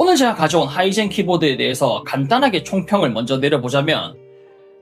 오늘 제가 가져온 하이젠 키보드에 대해서 간단하게 총평을 먼저 내려보자면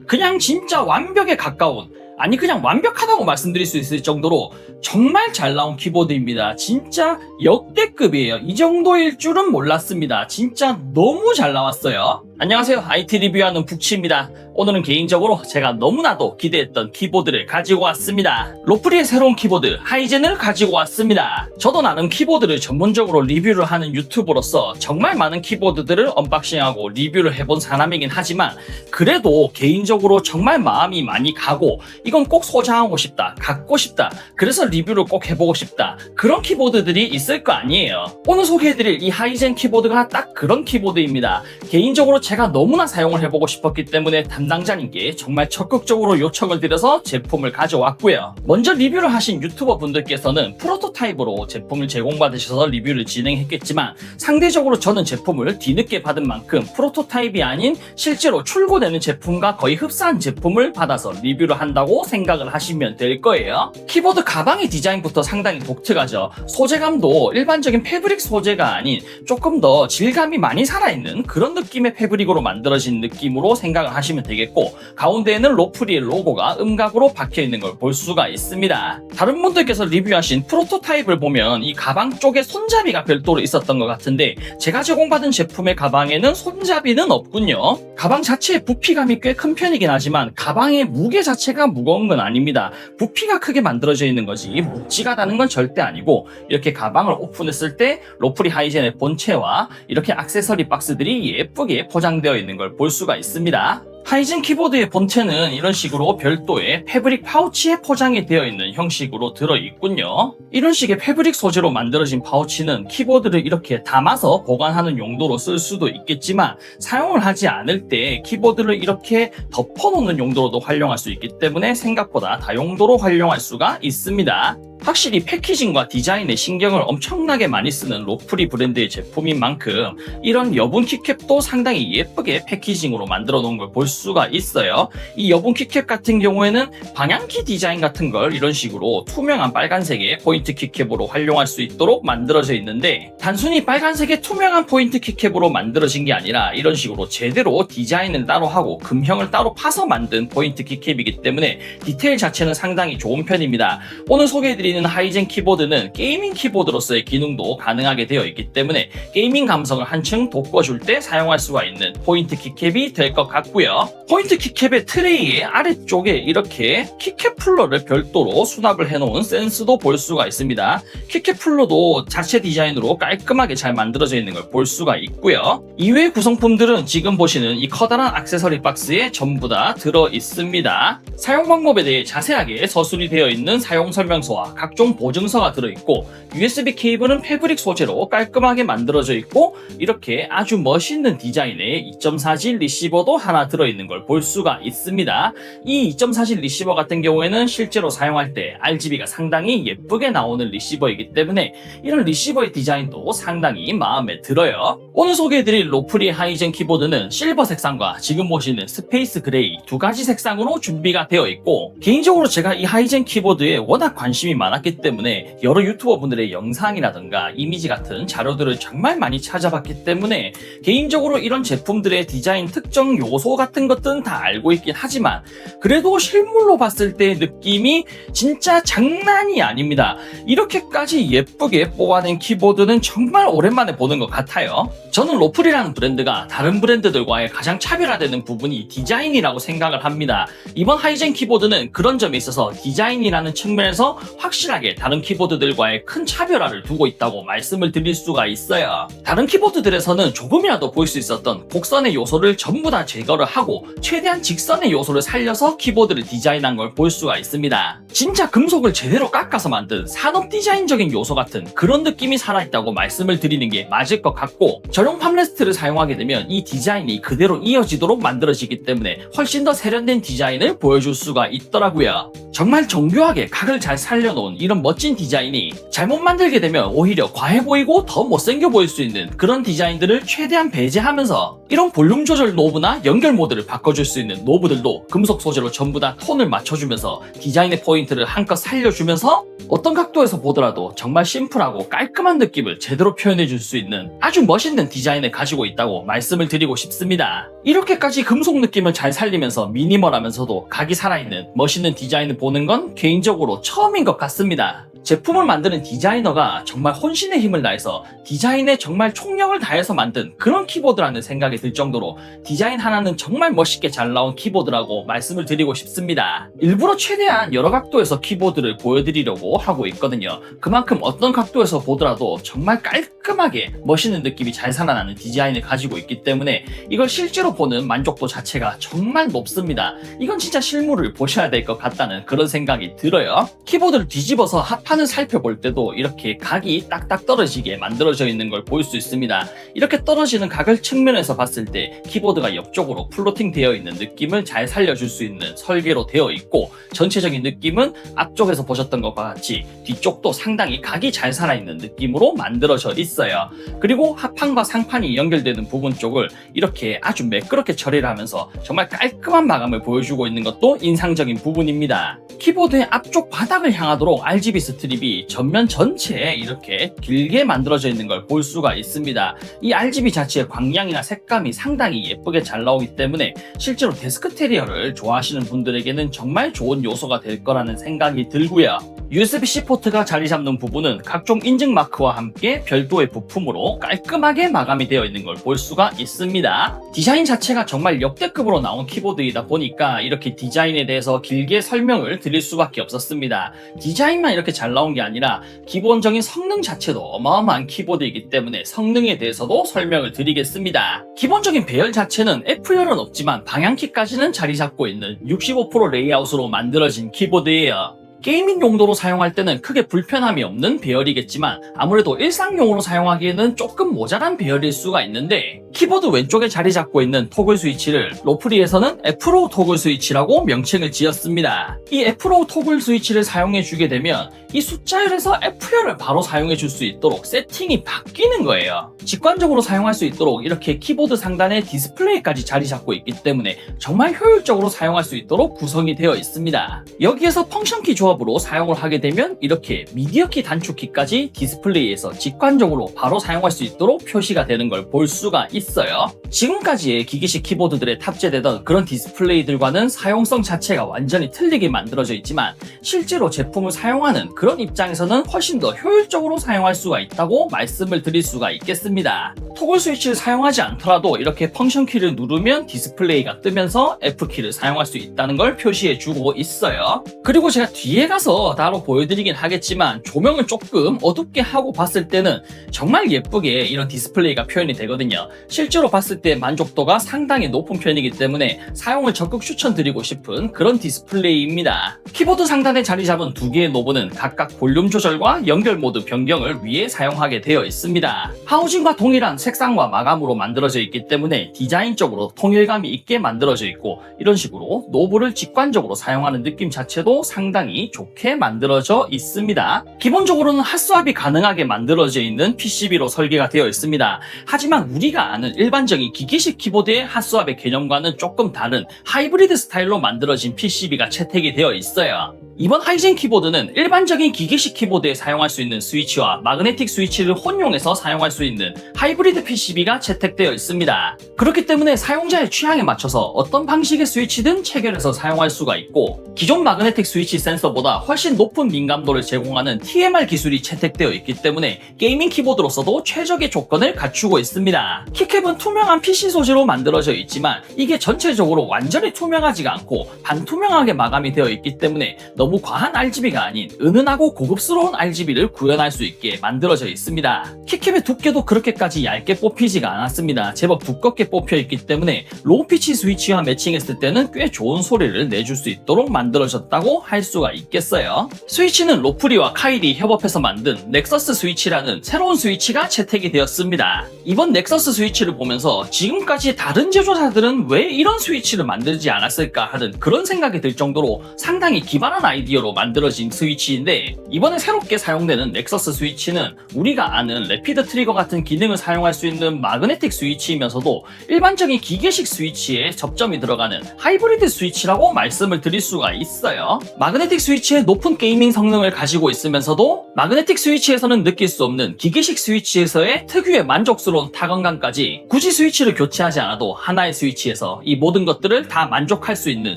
그냥 진짜 완벽에 가까운, 아니 그냥 완벽하다고 말씀드릴 수 있을 정도로 정말 잘 나온 키보드입니다. 진짜 역대급이에요. 이 정도일 줄은 몰랐습니다. 진짜 너무 잘 나왔어요. 안녕하세요. IT 리뷰하는 북치입니다. 오늘은 개인적으로 제가 너무나도 기대했던 키보드를 가지고 왔습니다. 로프리의 새로운 키보드 하이젠을 가지고 왔습니다. 저도 나름 키보드를 전문적으로 리뷰를 하는 유튜버로서 정말 많은 키보드들을 언박싱하고 리뷰를 해본 사람이긴 하지만 그래도 개인적으로 정말 마음이 많이 가고 이건 꼭 소장하고 싶다, 갖고 싶다, 그래서 리뷰를 꼭 해보고 싶다, 그런 키보드들이 있을 거 아니에요. 오늘 소개해드릴 이 하이젠 키보드가 딱 그런 키보드입니다. 개인적으로 제가 너무나 사용을 해보고 싶었기 때문에 담당자님께 정말 적극적으로 요청을 드려서 제품을 가져왔고요. 먼저 리뷰를 하신 유튜버 분들께서는 프로토타입으로 제품을 제공받으셔서 리뷰를 진행했겠지만 상대적으로 저는 제품을 뒤늦게 받은 만큼 프로토타입이 아닌 실제로 출고되는 제품과 거의 흡사한 제품을 받아서 리뷰를 한다고 생각을 하시면 될 거예요. 키보드 가방의 디자인부터 상당히 독특하죠. 소재감도 일반적인 패브릭 소재가 아닌 조금 더 질감이 많이 살아있는 그런 느낌의 패브릭으로 만들어진 느낌으로 생각을 하시면 되겠고, 가운데에는 로프리의 로고가 음각으로 박혀있는 걸 볼 수가 있습니다. 다른 분들께서 리뷰하신 프로토타입을 보면 이 가방 쪽에 손잡이가 별도로 있었던 것 같은데 제가 제공받은 제품의 가방에는 손잡이는 없군요. 가방 자체의 부피감이 꽤 큰 편이긴 하지만 가방의 무게 자체가 무거운 건 아닙니다. 부피가 크게 만들어져 있는 거지 묵직하다는 건 절대 아니고, 이렇게 가방을 오픈했을 때 로프리 하이젠의 본체와 이렇게 액세서리 박스들이 예쁘게 포장되어 있는 걸 볼 수가 있습니다. 하이젠 키보드의 본체는 이런 식으로 별도의 패브릭 파우치에 포장이 되어 있는 형식으로 들어있군요. 이런 식의 패브릭 소재로 만들어진 파우치는 키보드를 이렇게 담아서 보관하는 용도로 쓸 수도 있겠지만 사용을 하지 않을 때 키보드를 이렇게 덮어놓는 용도로도 활용할 수 있기 때문에 생각보다 다용도로 활용할 수가 있습니다. 확실히 패키징과 디자인에 신경을 엄청나게 많이 쓰는 로프리 브랜드의 제품인 만큼 이런 여분 키캡도 상당히 예쁘게 패키징으로 만들어 놓은 걸 볼 수가 있어요. 이 여분 키캡 같은 경우에는 방향키 디자인 같은 걸 이런 식으로 투명한 빨간색의 포인트 키캡으로 활용할 수 있도록 만들어져 있는데, 단순히 빨간색의 투명한 포인트 키캡으로 만들어진 게 아니라 이런 식으로 제대로 디자인을 따로 하고 금형을 따로 파서 만든 포인트 키캡이기 때문에 디테일 자체는 상당히 좋은 편입니다. 오늘 소개해드리는 하이젠 키보드는 게이밍 키보드로서의 기능도 가능하게 되어 있기 때문에 게이밍 감성을 한층 돋궈줄 때 사용할 수가 있는 포인트 키캡이 될 것 같고요. 포인트 키캡의 트레이의 아래쪽에 이렇게 키캡 풀러를 별도로 수납을 해놓은 센스도 볼 수가 있습니다. 키캡 풀러도 자체 디자인으로 깔끔하게 잘 만들어져 있는 걸 볼 수가 있고요. 이외의 구성품들은 지금 보시는 이 커다란 액세서리 박스에 전부 다 들어 있습니다. 사용 방법에 대해 자세하게 서술이 되어 있는 사용 설명서와 각종 보증서가 들어있고, USB 케이블은 패브릭 소재로 깔끔하게 만들어져 있고 이렇게 아주 멋있는 디자인의 2.4G 리시버도 하나 들어있는 걸 볼 수가 있습니다. 이 2.4G 리시버 같은 경우에는 실제로 사용할 때 RGB가 상당히 예쁘게 나오는 리시버이기 때문에 이런 리시버의 디자인도 상당히 마음에 들어요. 오늘 소개해드릴 로프리 하이젠 키보드는 실버 색상과 지금 보시는 스페이스 그레이 두 가지 색상으로 준비가 되어 있고, 개인적으로 제가 이 하이젠 키보드에 워낙 관심이 많았기 때문에 여러 유튜버 분들의 영상이라든가 이미지 같은 자료들을 정말 많이 찾아봤기 때문에 개인적으로 이런 제품들의 디자인 특정 요소 같은 것들은 다 알고 있긴 하지만 그래도 실물로 봤을 때의 느낌이 진짜 장난이 아닙니다. 이렇게까지 예쁘게 뽑아낸 키보드는 정말 오랜만에 보는 것 같아요. 저는 로프리라는 브랜드가 다른 브랜드들과의 가장 차별화되는 부분이 디자인이라고 생각을 합니다. 이번 하이젠 키보드는 그런 점에 있어서 디자인이라는 측면에서 확실하게 다른 키보드들과의 큰 차별화를 두고 있다고 말씀을 드릴 수가 있어요. 다른 키보드들에서는 조금이라도 보일 수 있었던 곡선의 요소를 전부 다 제거를 하고 최대한 직선의 요소를 살려서 키보드를 디자인한 걸 볼 수가 있습니다. 진짜 금속을 제대로 깎아서 만든 산업 디자인적인 요소 같은 그런 느낌이 살아있다고 말씀을 드리는 게 맞을 것 같고, 전용 팜레스트를 사용하게 되면 이 디자인이 그대로 이어지도록 만들어지기 때문에 훨씬 더 세련된 디자인을 보여줄 수가 있더라고요. 정말 정교하게 각을 잘 살려놓은 가까운 이런 멋진 디자인이 잘못 만들게 되면 오히려 과해 보이고 더 못생겨 보일 수 있는 그런 디자인들을 최대한 배제하면서 이런 볼륨 조절 노브나 연결 모드를 바꿔줄 수 있는 노브들도 금속 소재로 전부 다 톤을 맞춰주면서 디자인의 포인트를 한껏 살려주면서 어떤 각도에서 보더라도 정말 심플하고 깔끔한 느낌을 제대로 표현해줄 수 있는 아주 멋있는 디자인을 가지고 있다고 말씀을 드리고 싶습니다. 이렇게까지 금속 느낌을 잘 살리면서 미니멀하면서도 각이 살아있는 멋있는 디자인을 보는 건 개인적으로 처음인 것 같습니다. 제품을 만드는 디자이너가 정말 혼신의 힘을 다해서 디자인에 정말 총력을 다해서 만든 그런 키보드라는 생각이 들 정도로 디자인 하나는 정말 멋있게 잘 나온 키보드라고 말씀을 드리고 싶습니다. 일부러 최대한 여러 각도에서 키보드를 보여드리려고 하고 있거든요. 그만큼 어떤 각도에서 보더라도 정말 깔끔하게 멋있는 느낌이 잘 살아나는 디자인을 가지고 있기 때문에 이걸 실제로 보는 만족도 자체가 정말 높습니다. 이건 진짜 실물을 보셔야 될 것 같다는 그런 생각이 들어요. 키보드를 뒤집어서 합판을 살펴볼 때도 이렇게 각이 딱딱 떨어지게 만들어져 있는 걸 볼 수 있습니다. 이렇게 떨어지는 각을 측면에서 봤을 때 키보드가 옆쪽으로 플로팅 되어 있는 느낌을 잘 살려줄 수 있는 설계로 되어 있고, 전체적인 느낌은 앞쪽에서 보셨던 것과 같이 뒤쪽도 상당히 각이 잘 살아있는 느낌으로 만들어져 있어요. 그리고 하판과 상판이 연결되는 부분 쪽을 이렇게 아주 매끄럽게 처리를 하면서 정말 깔끔한 마감을 보여주고 있는 것도 인상적인 부분입니다. 키보드의 앞쪽 바닥을 향하도록 RGB 스트립이 전면 전체에 이렇게 길게 만들어져 있는 걸 볼 수가 있습니다. 이 RGB 자체의 광량이나 색감이 상당히 예쁘게 잘 나오기 때문에 실제로 데스크테리어를 좋아하시는 분들에게는 정말 좋은 요소가 될 거라는 생각이 들고요. USB-C 포트가 자리 잡는 부분은 각종 인증 마크와 함께 별도의 부품으로 깔끔하게 마감이 되어 있는 걸 볼 수가 있습니다. 디자인 자체가 정말 역대급으로 나온 키보드이다 보니까 이렇게 디자인에 대해서 길게 설명을 드릴 수밖에 없었습니다. 디자인만 이렇게 잘 나온 게 아니라 기본적인 성능 자체도 어마어마한 키보드이기 때문에 성능에 대해서도 설명을 드리겠습니다. 기본적인 배열 자체는 F열은 없지만 방향키까지는 자리 잡고 있는 65% 레이아웃으로 만들어진 키보드예요. 게이밍 용도로 사용할 때는 크게 불편함이 없는 배열이겠지만 아무래도 일상용으로 사용하기에는 조금 모자란 배열일 수가 있는데, 키보드 왼쪽에 자리 잡고 있는 토글 스위치를 로프리에서는 F로우 토글 스위치라고 명칭을 지었습니다. 이 F로우 토글 스위치를 사용해 주게 되면 이 숫자열에서 F열을 바로 사용해 줄 수 있도록 세팅이 바뀌는 거예요. 직관적으로 사용할 수 있도록 이렇게 키보드 상단에 디스플레이까지 자리 잡고 있기 때문에 정말 효율적으로 사용할 수 있도록 구성이 되어 있습니다. 여기에서 펑션키 조합으로 사용을 하게 되면 이렇게 미디어키 단축키까지 디스플레이에서 직관적으로 바로 사용할 수 있도록 표시가 되는 걸 볼 수가 있어요. 지금까지의 기기식 키보드들에 탑재되던 그런 디스플레이들과는 사용성 자체가 완전히 틀리게 만들어져 있지만 실제로 제품을 사용하는 그런 입장에서는 훨씬 더 효율적으로 사용할 수가 있다고 말씀을 드릴 수가 있겠습니다. 토글 스위치를 사용하지 않더라도 이렇게 펑션 키를 누르면 디스플레이가 뜨면서 F키를 사용할 수 있다는 걸 표시해 주고 있어요. 그리고 제가 뒤에 가서 따로 보여드리긴 하겠지만 조명을 조금 어둡게 하고 봤을 때는 정말 예쁘게 이런 디스플레이가 표현이 되거든요. 실제로 봤을 때 만족도가 상당히 높은 편이기 때문에 사용을 적극 추천드리고 싶은 그런 디스플레이입니다. 키보드 상단에 자리 잡은 두 개의 노브는 각각 볼륨 조절과 연결 모드 변경을 위해 사용하게 되어 있습니다. 하우징과 동일한 색상과 마감으로 만들어져 있기 때문에 디자인적으로 통일감이 있게 만들어져 있고, 이런 식으로 노브를 직관적으로 사용하는 느낌 자체도 상당히 좋게 만들어져 있습니다. 기본적으로는 핫스왑이 가능하게 만들어져 있는 PCB로 설계가 되어 있습니다. 하지만 우리가 아는 일반적인 기기식 키보드의 핫스왑의 개념과는 조금 다른 하이브리드 스타일로 만들어진 PCB가 채택이 되어 있어요. 이번 하이젠 키보드는 일반적인 기기식 키보드에 사용할 수 있는 스위치와 마그네틱 스위치를 혼용해서 사용할 수 있는 하이브리드 PCB가 채택되어 있습니다. 그렇기 때문에 사용자의 취향에 맞춰서 어떤 방식의 스위치든 체결해서 사용할 수가 있고, 기존 마그네틱 스위치 센서보다 훨씬 높은 민감도를 제공하는 TMR 기술이 채택되어 있기 때문에 게이밍 키보드로서도 최적의 조건을 갖추고 있습니다. 키캡은 투명한 PC 소재로 만들어져 있지만 이게 전체적으로 완전히 투명하지가 않고 반투명하게 마감이 되어 있기 때문에 너무 과한 RGB가 아닌 은은하고 고급스러운 RGB를 구현할 수 있게 만들어져 있습니다. 키캡의 두께도 그렇게까지 얇게 뽑히지가 않았습니다. 제법 두껍게 뽑혀 있기 때문에 로우 피치 스위치와 매칭했을 때는 꽤 좋은 소리를 내줄 수 있도록 만들어졌다고 할 수가 있겠습니다. 있겠어요. 스위치는 로프리와 카일이 협업해서 만든 넥서스 스위치라는 새로운 스위치가 채택이 되었습니다. 이번 넥서스 스위치를 보면서 지금까지 다른 제조사들은 왜 이런 스위치를 만들지 않았을까 하는 그런 생각이 들 정도로 상당히 기발한 아이디어로 만들어진 스위치인데, 이번에 새롭게 사용되는 넥서스 스위치는 우리가 아는 래피드 트리거 같은 기능을 사용할 수 있는 마그네틱 스위치이면서도 일반적인 기계식 스위치에 접점이 들어가는 하이브리드 스위치라고 말씀을 드릴 수가 있어요. 마그네틱 스위치의 높은 게이밍 성능을 가지고 있으면서도 마그네틱 스위치에서는 느낄 수 없는 기계식 스위치에서의 특유의 만족스러운 타건감까지 굳이 스위치를 교체하지 않아도 하나의 스위치에서 이 모든 것들을 다 만족할 수 있는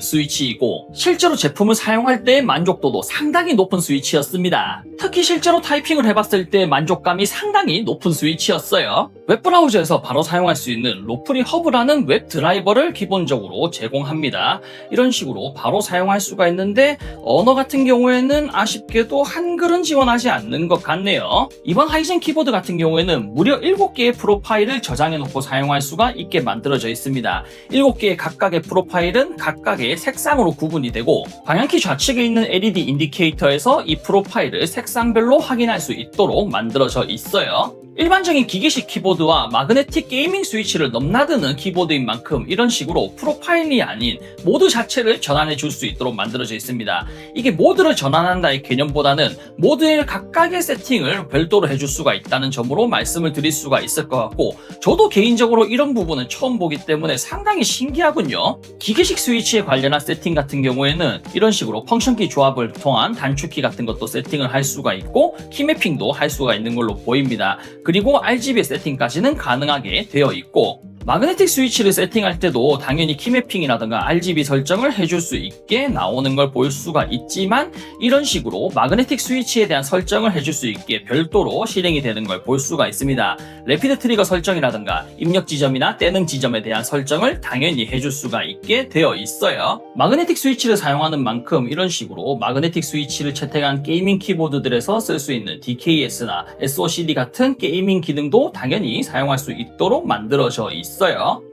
스위치이고, 실제로 제품을 사용할 때의 만족도도 상당히 높은 스위치였습니다. 특히 실제로 타이핑을 해봤을 때 만족감이 상당히 높은 스위치였어요. 웹브라우저에서 바로 사용할 수 있는 로프리 허브라는 웹 드라이버를 기본적으로 제공합니다. 이런 식으로 바로 사용할 수가 있는데, 언어 같은 경우에는 아쉽게도 한글은 지원하지 않는 것 같네요. 이번 하이젠 키보드 같은 경우에는 무려 7개의 프로파일을 저장해놓고 사용할 수가 있게 만들어져 있습니다. 7개의 각각의 프로파일은 각각의 색상으로 구분이 되고, 방향키 좌측에 있는 LED 인디케이터에서 이 프로파일을 색상별로 확인할 수 있도록 만들어져 있어요. 일반적인 기계식 키보드와 마그네틱 게이밍 스위치를 넘나드는 키보드인 만큼 이런 식으로 프로파일이 아닌 모드 자체를 전환해 줄 수 있도록 만들어져 있습니다. 이게 모드를 전환한다의 개념보다는 모드의 각각의 세팅을 별도로 해줄 수가 있다는 점으로 말씀을 드릴 수가 있을 것 같고, 저도 개인적으로 이런 부분은 처음 보기 때문에 상당히 신기하군요. 기계식 스위치에 관련한 세팅 같은 경우에는 이런 식으로 펑션키 조합을 통한 단축키 같은 것도 세팅을 할 수가 있고, 키매핑도 할 수가 있는 걸로 보입니다. 그리고 RGB 세팅까지는 가능하게 되어 있고, 마그네틱 스위치를 세팅할 때도 당연히 키매핑이라든가 RGB 설정을 해줄 수 있게 나오는 걸 볼 수가 있지만, 이런 식으로 마그네틱 스위치에 대한 설정을 해줄 수 있게 별도로 실행이 되는 걸 볼 수가 있습니다. 래피드 트리거 설정이라든가 입력 지점이나 떼는 지점에 대한 설정을 당연히 해줄 수가 있게 되어 있어요. 마그네틱 스위치를 사용하는 만큼 이런 식으로 마그네틱 스위치를 채택한 게이밍 키보드들에서 쓸 수 있는 DKS나 SOCD 같은 게이밍 기능도 당연히 사용할 수 있도록 만들어져 있어요.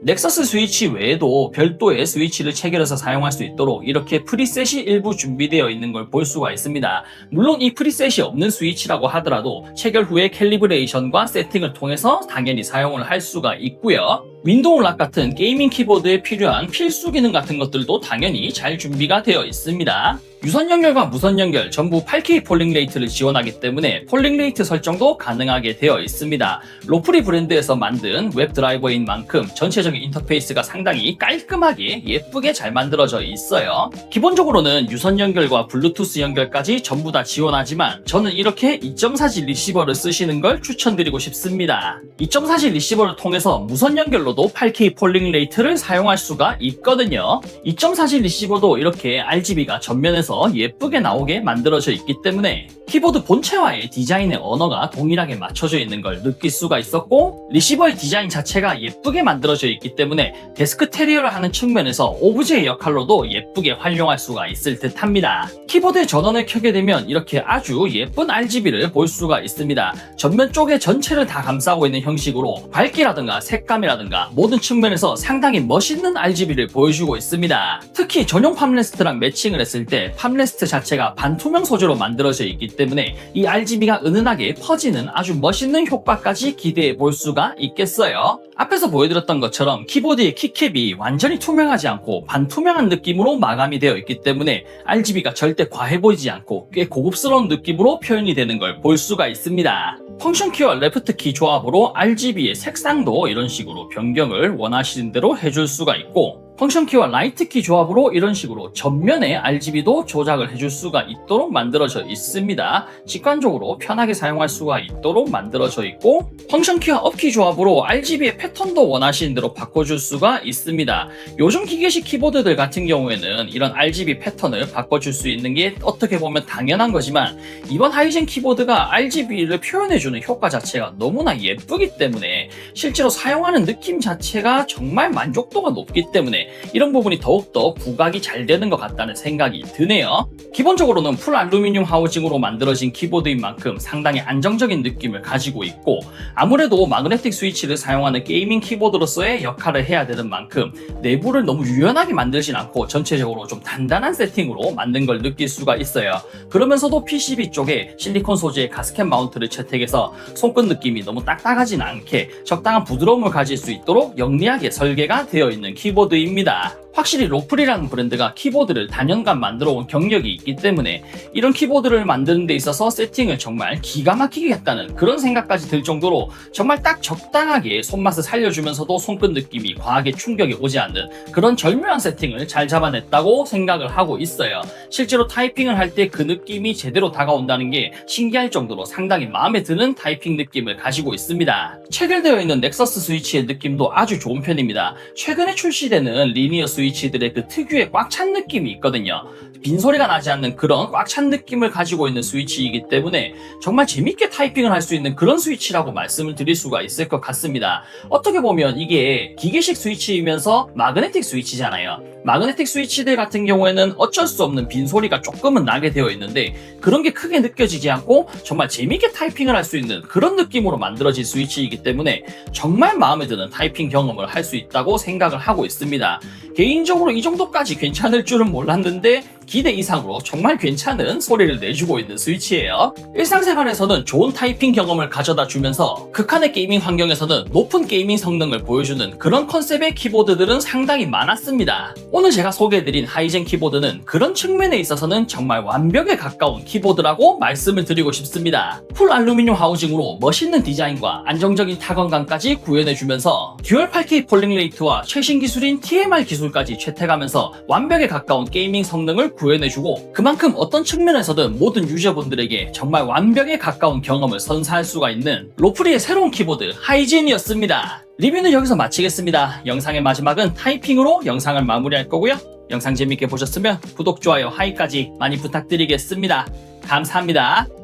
넥서스 스위치 외에도 별도의 스위치를 체결해서 사용할 수 있도록 이렇게 프리셋이 일부 준비되어 있는 걸 볼 수가 있습니다. 물론 이 프리셋이 없는 스위치라고 하더라도 체결 후에 캘리브레이션과 세팅을 통해서 당연히 사용을 할 수가 있고요. 윈도우 락 같은 게이밍 키보드에 필요한 필수 기능 같은 것들도 당연히 잘 준비가 되어 있습니다. 유선 연결과 무선 연결 전부 8K 폴링 레이트를 지원하기 때문에 폴링 레이트 설정도 가능하게 되어 있습니다. 로프리 브랜드에서 만든 웹 드라이버인 만큼 전체적인 인터페이스가 상당히 깔끔하게 예쁘게 잘 만들어져 있어요. 기본적으로는 유선 연결과 블루투스 연결까지 전부 다 지원하지만 저는 이렇게 2.4G 리시버를 쓰시는 걸 추천드리고 싶습니다. 2.4G 리시버를 통해서 무선 연결로도 8K 폴링 레이트를 사용할 수가 있거든요. 2.4G 리시버도 이렇게 RGB가 전면에서 예쁘게 나오게 만들어져 있기 때문에 키보드 본체와의 디자인의 언어가 동일하게 맞춰져 있는 걸 느낄 수가 있었고, 리시버의 디자인 자체가 예쁘게 만들어져 있기 때문에 데스크 테리어를 하는 측면에서 오브제의 역할로도 예쁘게 활용할 수가 있을 듯 합니다. 키보드의 전원을 켜게 되면 이렇게 아주 예쁜 RGB를 볼 수가 있습니다. 전면 쪽에 전체를 다 감싸고 있는 형식으로 밝기라든가 색감이라든가 모든 측면에서 상당히 멋있는 RGB를 보여주고 있습니다. 특히 전용 팜레스트랑 매칭을 했을 때 팜레스트 자체가 반투명 소재로 만들어져 있기 때문에 이 RGB가 은은하게 퍼지는 아주 멋있는 효과까지 기대해 볼 수가 있겠어요. 앞에서 보여드렸던 것처럼 키보드의 키캡이 완전히 투명하지 않고 반투명한 느낌으로 마감이 되어 있기 때문에 RGB가 절대 과해 보이지 않고 꽤 고급스러운 느낌으로 표현이 되는 걸 볼 수가 있습니다. 펑션 키와 레프트 키 조합으로 RGB의 색상도 이런 식으로 변경을 원하시는 대로 해줄 수가 있고, 펑션 키와 라이트 키 조합으로 이런 식으로 전면에 RGB도 조작을 해줄 수가 있도록 만들어져 있습니다. 직관적으로 편하게 사용할 수가 있도록 만들어져 있고, 펑션 키와 업 키 조합으로 RGB의 패턴도 원하시는 대로 바꿔줄 수가 있습니다. 요즘 기계식 키보드들 같은 경우에는 이런 RGB 패턴을 바꿔줄 수 있는 게 어떻게 보면 당연한 거지만, 이번 하이젠 키보드가 RGB를 표현해주는 효과 자체가 너무나 예쁘기 때문에 실제로 사용하는 느낌 자체가 정말 만족도가 높기 때문에 이런 부분이 더욱더 부각이 잘 되는 것 같다는 생각이 드네요. 기본적으로는 풀 알루미늄 하우징으로 만들어진 키보드인 만큼 상당히 안정적인 느낌을 가지고 있고, 아무래도 마그네틱 스위치를 사용하는 게이밍 키보드로서의 역할을 해야 되는 만큼 내부를 너무 유연하게 만들진 않고 전체적으로 좀 단단한 세팅으로 만든 걸 느낄 수가 있어요. 그러면서도 PCB 쪽에 실리콘 소재의 가스켓 마운트를 채택해서 손끝 느낌이 너무 딱딱하진 않게 적당한 부드러움을 가질 수 있도록 영리하게 설계가 되어 있는 키보드입니다. 확실히 로플이라는 브랜드가 키보드를 단연간 만들어 온 경력이 있기 때문에 이런 키보드를 만드는 데 있어서 세팅을 정말 기가 막히게 했다는 그런 생각까지 들 정도로 정말 딱 적당하게 손맛을 살려주면서도 손끝 느낌이 과하게 충격이 오지 않는 그런 절묘한 세팅을 잘 잡아냈다고 생각을 하고 있어요. 실제로 타이핑을 할 때 그 느낌이 제대로 다가온다는 게 신기할 정도로 상당히 마음에 드는 타이핑 느낌을 가지고 있습니다. 체결되어 있는 넥서스 스위치의 느낌도 아주 좋은 편입니다. 최근에 출시되는 리니어 스위치들의 그 특유의 꽉 찬 느낌이 있거든요. 빈소리가 나지 않는 그런 꽉 찬 느낌을 가지고 있는 스위치이기 때문에 정말 재밌게 타이핑을 할 수 있는 그런 스위치라고 말씀을 드릴 수가 있을 것 같습니다. 어떻게 보면 이게 기계식 스위치이면서 마그네틱 스위치잖아요. 마그네틱 스위치들 같은 경우에는 어쩔 수 없는 빈소리가 조금은 나게 되어 있는데 그런 게 크게 느껴지지 않고 정말 재밌게 타이핑을 할 수 있는 그런 느낌으로 만들어진 스위치이기 때문에 정말 마음에 드는 타이핑 경험을 할 수 있다고 생각을 하고 있습니다. 개인적으로 이 정도까지 괜찮을 줄은 몰랐는데 기대 이상으로 정말 괜찮은 소리를 내주고 있는 스위치예요. 일상생활에서는 좋은 타이핑 경험을 가져다 주면서 극한의 게이밍 환경에서는 높은 게이밍 성능을 보여주는 그런 컨셉의 키보드들은 상당히 많았습니다. 오늘 제가 소개해드린 하이젠 키보드는 그런 측면에 있어서는 정말 완벽에 가까운 키보드라고 말씀을 드리고 싶습니다. 풀 알루미늄 하우징으로 멋있는 디자인과 안정적인 타건감까지 구현해주면서 듀얼 8K 폴링 레이트와 최신 기술인 TMR 기술까지 채택하면서 완벽에 가까운 게이밍 성능을 구현해주고 그만큼 어떤 측면에서든 모든 유저분들에게 정말 완벽에 가까운 경험을 선사할 수가 있는 로프리의 새로운 키보드 하이젠이었습니다. 리뷰는 여기서 마치겠습니다. 영상의 마지막은 타이핑으로 영상을 마무리할 거고요. 영상 재밌게 보셨으면 구독, 좋아요, 하이까지 많이 부탁드리겠습니다. 감사합니다.